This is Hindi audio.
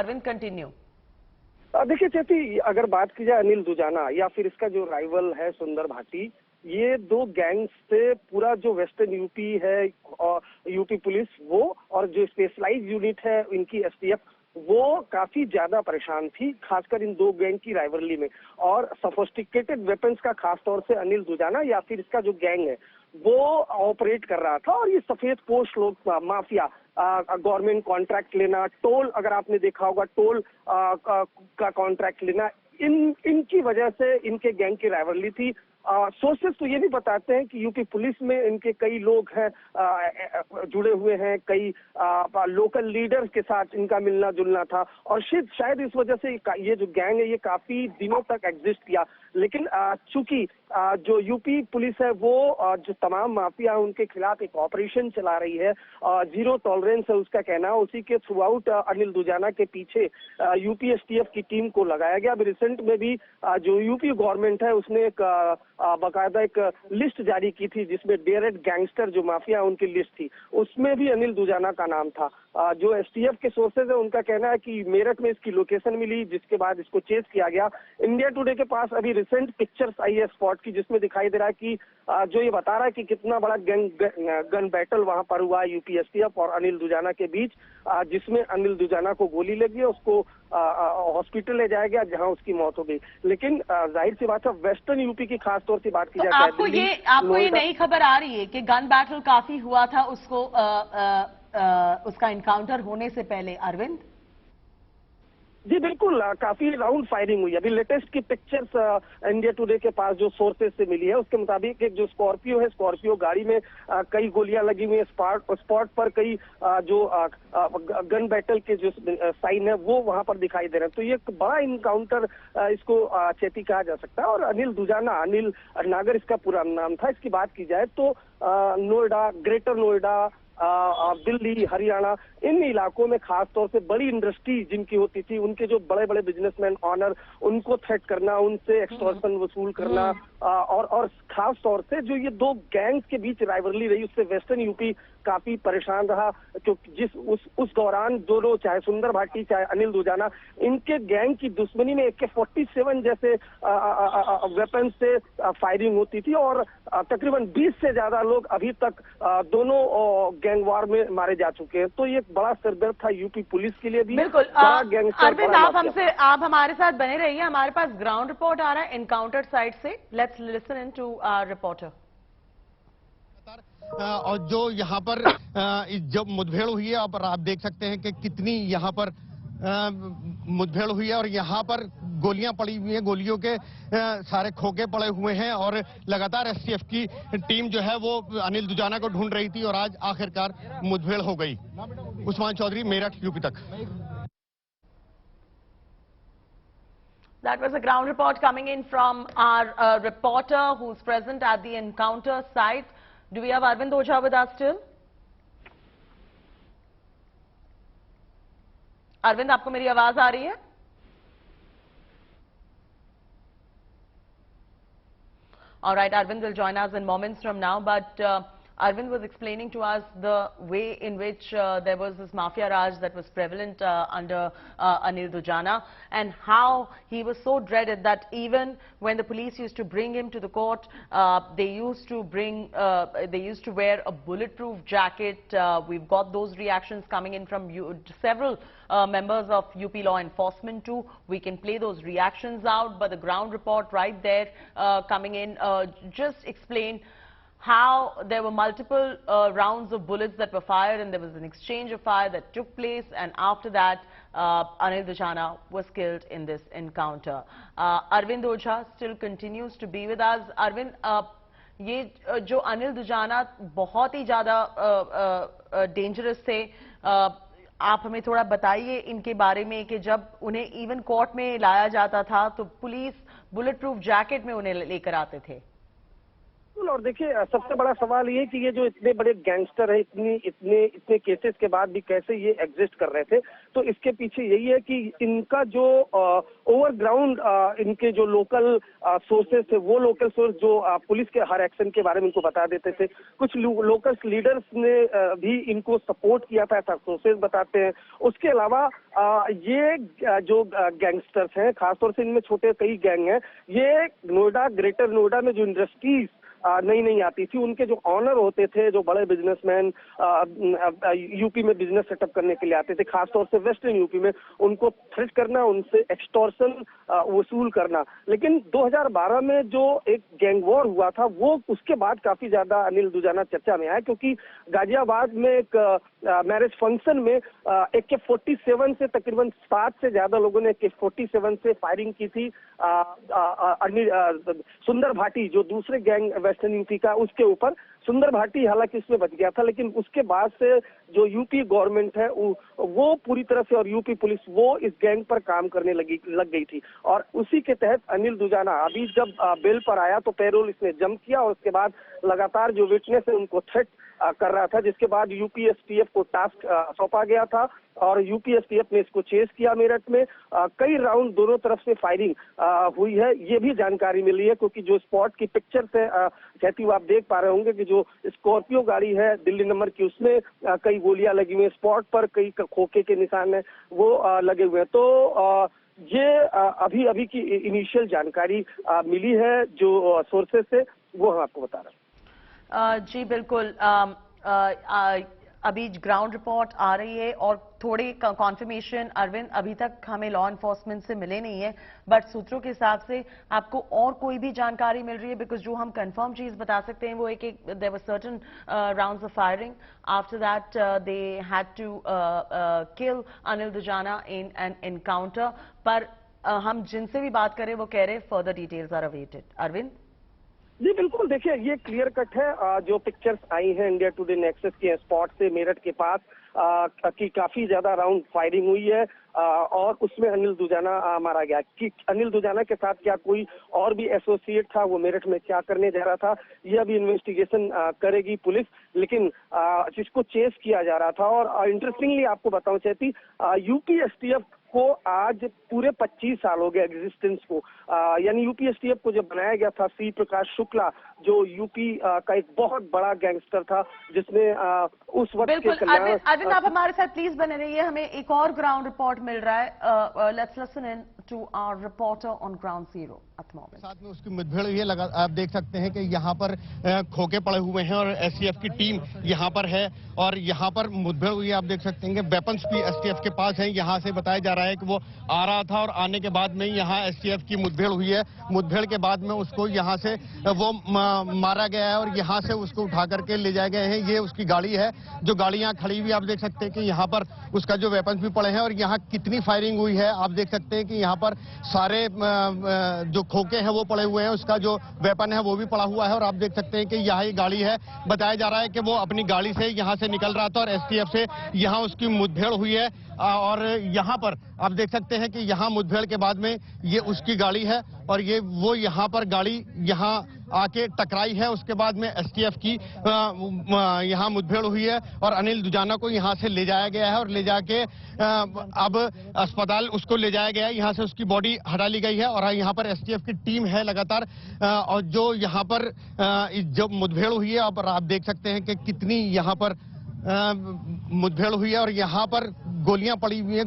अरविंद, कंटिन्यू। देखिए चेती, अगर बात की जाए अनिल दुजाना या फिर इसका जो राइवल है सुंदर भाटी, ये दो गैंग्स से पूरा जो वेस्टर्न यूपी है और यूपी पुलिस वो और जो स्पेशलाइज यूनिट है इनकी एसटीएफ वो काफी ज्यादा परेशान थी, खासकर इन दो गैंग की राइवलरी में। और सोफिस्टिकेटेड वेपन्स का खास तौर से अनिल दुजाना या फिर इसका जो गैंग है वो ऑपरेट कर रहा था। और ये सफेद पोश लोग माफिया, गवर्नमेंट कॉन्ट्रैक्ट लेना, टोल, अगर आपने देखा होगा टोल का कॉन्ट्रैक्ट लेना, इनकी वजह से इनके गैंग की राइवलरी थी। सोर्सेस तो ये भी बताते हैं कि यूपी पुलिस में इनके कई लोग हैं जुड़े हुए हैं, कई लोकल लीडर्स के साथ इनका मिलना जुलना था। और शायद इस वजह से ये जो गैंग है ये काफी दिनों तक एग्जिस्ट किया। लेकिन चूंकि जो यूपी पुलिस है वो जो तमाम माफिया है उनके खिलाफ एक ऑपरेशन चला रही है, जीरो टॉलरेंस है उसका कहना, उसी के थ्रू आउट अनिल दुजाना के पीछे यूपी एसटीएफ की टीम को लगाया गया। अभी रिसेंट में भी जो यूपी गवर्नमेंट है उसने एक बाकायदा एक लिस्ट जारी की थी जिसमें डेरेड गैंगस्टर जो माफिया उनकी लिस्ट थी, उसमें भी अनिल दुजाना का नाम था। जो एसटीएफ के सोर्सेज है उनका कहना है कि मेरठ में इसकी लोकेशन मिली, जिसके बाद इसको चेस किया गया। इंडिया टुडे के पास अभी रिसेंट पिक्चर्स आई है स्पॉट की, जिसमें दिखाई दे रहा है कि जो ये बता रहा है कि कितना बड़ा गन बैटल वहां पर हुआ है यूपी एसटीएफ और अनिल दुजाना के बीच, जिसमें अनिल दुजाना को गोली लगी, उसको हॉस्पिटल ले जाया गया जहां उसकी मौत हो गई। लेकिन जाहिर सी बात है वेस्टर्न यूपी की खास तौर से बात की जाए, आपको ये नई खबर आ रही है कि गन बैटल काफी हुआ था उसको उसका इनकाउंटर होने से पहले, अरविंद? जी बिल्कुल, काफी राउंड फायरिंग हुई। अभी लेटेस्ट की पिक्चर्स इंडिया टुडे के पास जो सोर्सेज से मिली है उसके मुताबिक एक जो स्कॉर्पियो है, स्कॉर्पियो गाड़ी में कई गोलियां लगी हुई है। स्पॉट पर कई जो गन बैटल के जो साइन है वो वहां पर दिखाई दे रहे हैं। तो ये एक बड़ा इनकाउंटर इसको चेती कहा जा सकता है। और अनिल दुजाना, अनिल नागर इसका पूरा नाम था। इसकी बात की जाए तो नोएडा, ग्रेटर नोएडा, दिल्ली, हरियाणा, इन इलाकों में खास तौर से बड़ी इंडस्ट्री जिनकी होती थी, उनके जो बड़े बड़े बिजनेसमैन ऑनर, उनको थ्रेट करना, उनसे एक्सटॉर्शन वसूल करना, और खास तौर से जो ये दो गैंग्स के बीच राइवलरी रही उससे वेस्टर्न यूपी काफी परेशान रहा। क्योंकि उस दौरान दोनों, चाहे सुंदर भाटी चाहे अनिल दुजाना, इनके गैंग की दुश्मनी में AK-47 जैसे वेपन से फायरिंग होती थी और तकरीबन 20 से ज्यादा लोग अभी तक दोनों गैंग वार में मारे जा चुके हैं। तो ये एक बड़ा सरदर्द था यूपी पुलिस के लिए भी। बिल्कुल। अरविंद, आप हमारे साथ बने रहिए, हमारे पास ग्राउंड रिपोर्ट आ रहा है एनकाउंटर साइट से। Let's listen in to our reporter. और जो यहाँ पर जो मुठभेड़ हुई है, आप देख सकते हैं कि कितनी यहाँ पर मुठभेड़ हुई है और यहाँ पर गोलियां पड़ी हुई हैं, गोलियों के सारे खोखे पड़े हुए हैं और लगातार एसटीएफ की टीम जो है वो अनिल दुजाना को ढूंढ रही थी और आज आखिरकार मुठभेड़ हो गई। उस्मान चौधरी, मेरठ, यूपी तक। That was a ground report coming in from our reporter who's present at the encounter site. Do we have Arvind Ojha with us still? Arvind, आपको मेरी आवाज आ रही है? All right, Arvind will join us in moments from now, but Arvind was explaining to us the way in which there was this mafia raj that was prevalent under Anil Dujana, and how he was so dreaded that even when the police used to bring him to the court, they used to wear a bulletproof jacket. We've got those reactions coming in from several members of UP law enforcement too. We can play those reactions out, but the ground report right there coming in just explained how there were multiple rounds of bullets that were fired, and there was an exchange of fire that took place, and after that Anil Dujana was killed in this encounter. Arvind Ojha still continues to be with us. Arvind, ये जो अनिल दुजाना बहुत ही ज़्यादा डेंजरस थे, आप हमें थोड़ा बताइए इनके बारे में कि जब उन्हें इवन कोर्ट में लाया जाता था तो पुलिस बुलेट प्रूफ जैकेट में उन्हें लेकर आते थे। बिल्कुल। और देखिए सबसे बड़ा सवाल ये कि ये जो इतने बड़े गैंगस्टर है, इतने केसेस के बाद भी कैसे ये एग्जिस्ट कर रहे थे, तो इसके पीछे यही है कि इनका जो ओवरग्राउंड इनके जो लोकल सोर्सेस थे, वो लोकल सोर्स जो पुलिस के हर एक्शन के बारे में इनको बता देते थे। कुछ लोकल लीडर्स ने भी इनको सपोर्ट किया था, ऐसा सोर्सेस बताते हैं। उसके अलावा ये जो गैंगस्टर्स हैं, खासतौर से इनमें छोटे कई गैंग हैं, ये नोएडा, ग्रेटर नोएडा में जो इंडस्ट्रीज नई नई आती थी, उनके जो ऑनर होते थे, जो बड़े बिजनेसमैन यूपी में बिजनेस सेटअप करने के लिए आते थे, खासतौर से वेस्टर्न यूपी में, उनको थ्रेट करना, उनसे एक्सटॉर्शन वसूल करना। लेकिन 2012 में जो एक गैंग वॉर हुआ था, वो उसके बाद काफी ज्यादा अनिल दुजाना चर्चा में आया, क्योंकि गाजियाबाद में एक मैरिज फंक्शन में AK-47 से तकरीबन 7 से ज्यादा लोगों ने AK-47 से फायरिंग की थी। सुंदर भाटी जो दूसरे गैंग वेस्टर्न यूपी का, उसके ऊपर सुंदर भाटी हालांकि इसमें बच गया था, लेकिन उसके बाद से जो यूपी गवर्नमेंट है वो पूरी तरह से, और यूपी पुलिस, वो इस गैंग पर काम करने लग गई थी। और उसी के तहत अनिल दुजाना अभी जब बेल पर आया तो पैरोल इसने जंप किया, और उसके बाद लगातार जो विटनेस है उनको थ्रेट कर रहा था, जिसके बाद यूपी एसटीएफ को टास्क सौंपा गया था, और यूपी एसटीएफ ने इसको चेस किया। मेरठ में कई राउंड दोनों तरफ से फायरिंग हुई है, ये भी जानकारी मिली है, क्योंकि जो स्पॉट की पिक्चर्स है कहती हुआ आप देख पा रहे होंगे कि जो स्कॉर्पियो गाड़ी है दिल्ली नंबर की, उसमें कई गोलियां लगी हुई हैं, स्पॉट पर कई खोखे के निशान है वो लगे हुए हैं। तो ये अभी की इनिशियल जानकारी मिली है जो सोर्सेस से, वो हम आपको बता रहे हैं। जी बिल्कुल। अभी ग्राउंड रिपोर्ट आ रही है और थोड़ी कॉन्फर्मेशन अरविंद अभी तक हमें लॉ एनफोर्समेंट से मिले नहीं है, बट सूत्रों के हिसाब से आपको और कोई भी जानकारी मिल रही है? बिकॉज जो हम कंफर्म चीज बता सकते हैं वो एक there were certain rounds of firing, after that they had to kill Anil Dujana in an encounter. पर हम जिनसे भी बात करें वो कह रहे further details are awaited. Arvind ji बिल्कुल, देखिए ये क्लियर कट है। जो पिक्चर्स आई हैं इंडिया टुडे नेक्सस के स्पॉट से मेरठ के पास की काफी ज्यादा राउंड फायरिंग हुई है, और उसमें अनिल दुजाना मारा गया। कि अनिल दुजाना के साथ क्या कोई और भी एसोसिएट था, वो मेरठ में क्या करने जा रहा था, ये अभी इन्वेस्टिगेशन करेगी पुलिस, लेकिन जिसको चेस किया जा रहा था। और इंटरेस्टिंगली आपको बताऊं चाहती, यूपी एसटीएफ को आज पूरे 25 साल हो गए एग्जिस्टेंस को। यानी यूपी एसटीएफ को जब बनाया गया था, सी प्रकाश शुक्ला जो यूपी का एक बहुत बड़ा गैंगस्टर था, जिसने उस वक्त बिल्कुल। अरविंद आप हमारे साथ प्लीज बने रहिए, हमें एक और ग्राउंड रिपोर्ट मिल रहा है। Let's listen in to our reporter on ground zero at the moment. साथ में उसकी मुठभेड़ हुई है। आप देख सकते हैं कि यहाँ पर खोखे पड़े हुए हैं और एसटीएफ की टीम यहाँ पर है, और यहाँ पर मुठभेड़ हुई है। आप देख सकते हैं कि वेपन्स भी एसटीएफ के पास है। यहाँ से बताया जा रहा है कि वो आ रहा था और आने के बाद में यहाँ एसटीएफ की मुठभेड़ हुई है। मुठभेड़ के बाद में उसको यहाँ से वो मारा गया है और यहाँ से उसको उठा करके ले जाए गए हैं। ये उसकी गाड़ी है, जो गाड़ी यहाँ खड़ी हुई। आप देख सकते हैं कि यहाँ पर उसका जो वेपन्स भी पड़े हैं, और यहाँ कितनी फायरिंग हुई है आप देख सकते हैं कि यहाँ पर सारे जो खोखे हैं वो पड़े हुए हैं, उसका जो वेपन है वो भी पड़ा हुआ है। और आप देख सकते हैं कि यहाँ ये गाड़ी है। बताया जा रहा है कि वो अपनी गाड़ी से यहाँ से निकल रहा था और एसटीएफ से यहाँ उसकी मुठभेड़ हुई है। और यहाँ पर आप देख सकते हैं कि यहाँ मुठभेड़ के बाद में ये उसकी गाड़ी है, और ये वो यहाँ पर गाड़ी यहाँ आके टकराई है। उसके बाद में एसटीएफ की यहाँ मुठभेड़ हुई है और अनिल दुजाना को यहाँ से ले जाया गया है, और ले जाके अब अस्पताल उसको ले जाया गया है। यहाँ से उसकी बॉडी हटा ली गई है, और यहाँ पर एसटीएफ की टीम है लगातार, और जो यहाँ पर जब मुठभेड़ हुई है, अब आप देख सकते हैं कि कितनी यहाँ पर मुठभेड़ हुई है, और यहाँ पर गोलियां पड़ी हुई हैं।